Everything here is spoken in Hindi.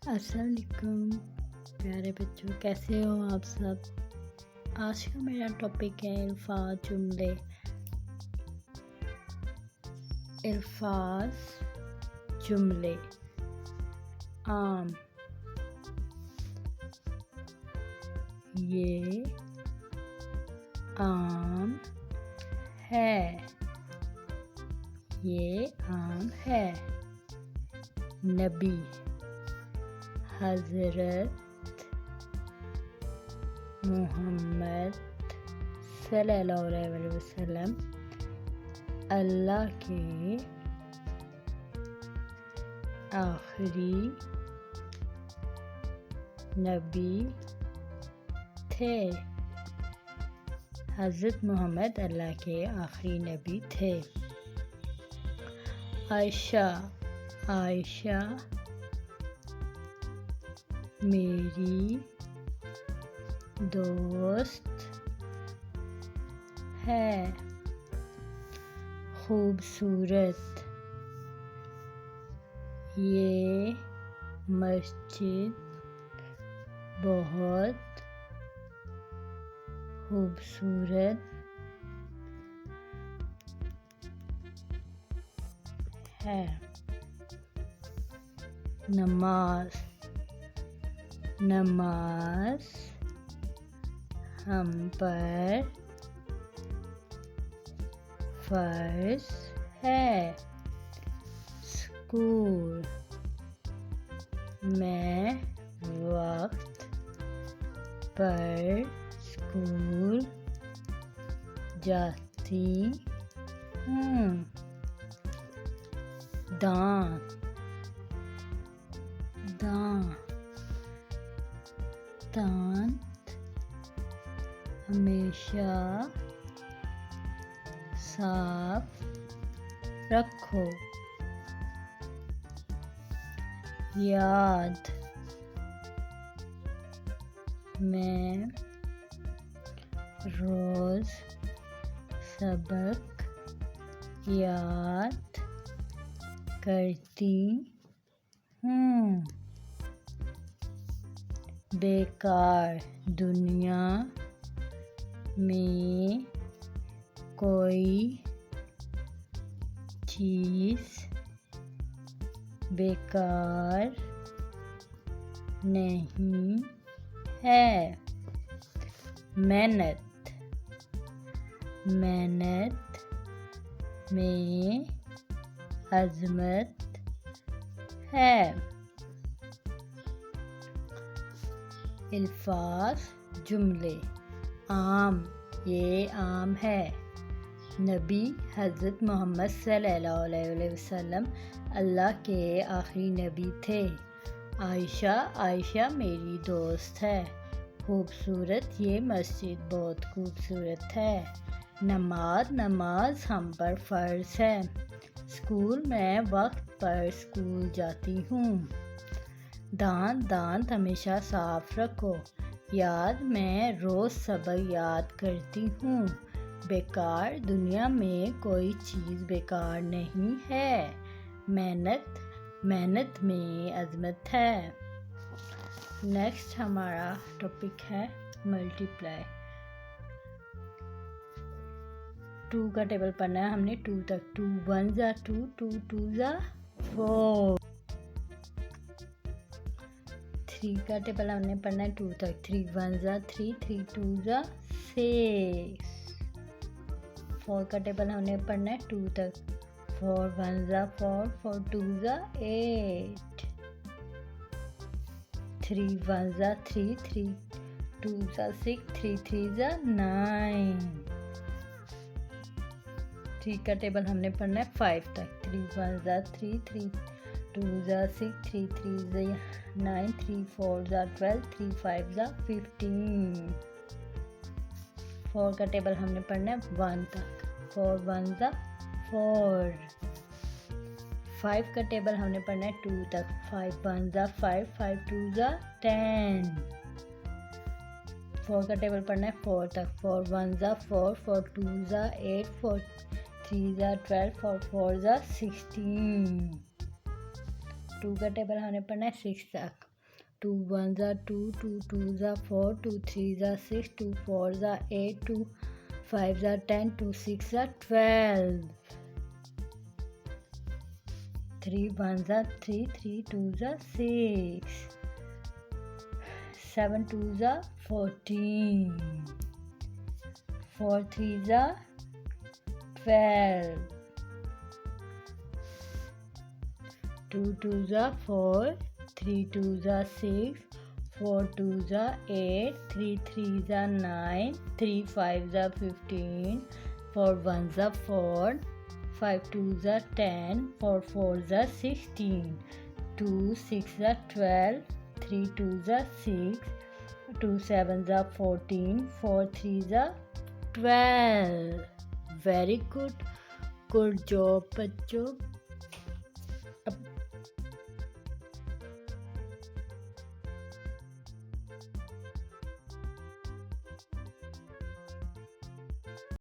अस्सलाम वालेकुम प्यारे बच्चों, कैसे हो आप सब। आज का मेरा टॉपिक है अल्फाज जुमले। अल्फाज जुमले। आम, ये आम है, ये आम है। नबी, हज़रत मोहम्मद सल्लल्लाहु अलैहि वसल्लम अल्लाह के आखिरी नबी थे। हज़रत मोहम्मद अल्लाह के आखिरी नबी थे। आयशा, आयशा मेरी दोस्त है। खूबसूरत, ये मस्जिद बहुत खूबसूरत है। नमाज, नमाज हम पर फर्ज है। स्कूल, मैं वक्त पर स्कूल जाती हूँ। दांत, दांत हमेशा साफ रखो। याद, मैं रोज सबक याद करती हूँ। बेकार, दुनिया में कोई चीज़ बेकार नहीं है। मेहनत, मेहनत में अज़मत है। अल्फाज जुमले। आम, ये आम है। नबी, हज़रत मोहम्मद सल्लल्लाहु अलैहि वसल्लम अल्लाह के आखिरी नबी थे। आयशा, आयशा मेरी दोस्त है। खूबसूरत, ये मस्जिद बहुत खूबसूरत है। नमाज, नमाज हम पर फ़र्ज है। स्कूल, मैं वक्त पर स्कूल जाती हूँ। दांत, दांत हमेशा साफ रखो। याद, मैं रोज़ सबक याद करती हूँ। बेकार, दुनिया में कोई चीज़ बेकार नहीं है। मेहनत, मेहनत में अज़मत है। नेक्स्ट हमारा टॉपिक है मल्टीप्लाई। 2 का टेबल पढ़ना है हमने 2 तक। 2 1 जा 2, 2 2 जा 4। 3 का टेबल हमने पढ़ना है 2 तक। 3 1 जा 3, 3 2 जा 6। 4 का टेबल हमने पढ़ना है 2 तक। 4 1 जा 4, 4 2 जा 8। 3 1 जा 3, 3 2 जा 6, 3 3 जा 9। 3 का टेबल हमने पढ़ना है 5 तक। 3 1 जा 3, 3 2 जा 6, 3 3 जा 9, 3 4 जा 12, 3 5 जा 15। 4 का टेबल हमने पढ़ना है 1 तक। 4 1 जा 4। 5 का टेबल हमने पढ़ना है 2 तक। 5 1 जा 5, 5 2 जा 10। 4 का टेबल पढ़ना है 4 तक। 4 1 जा 4, 4 2 जा 8, 4 3 जा 12, 4 4 जा 16। 2 का टेबल हमने पढ़ना है 6 तक। 2 1s are 2, 2 2s are 4, 2 3s are 6, 2 4s are 8, 2 5s are 10, 2 6 are 12. 3 1s are 3, 3 2s are 6, 7 2s are 14, 4 3s are 12, 2 2s are 4, 3 2s are 6, 4 2s are 8, 3 3s are 9, 3 5s are 15, 4 1s are 4, 5 2s are 10, 4 4s are 16, 2 6 are 12, 3 2s are 6, 2 7s are 14, 4 3s are 12. Very good. Good job, बच्चों.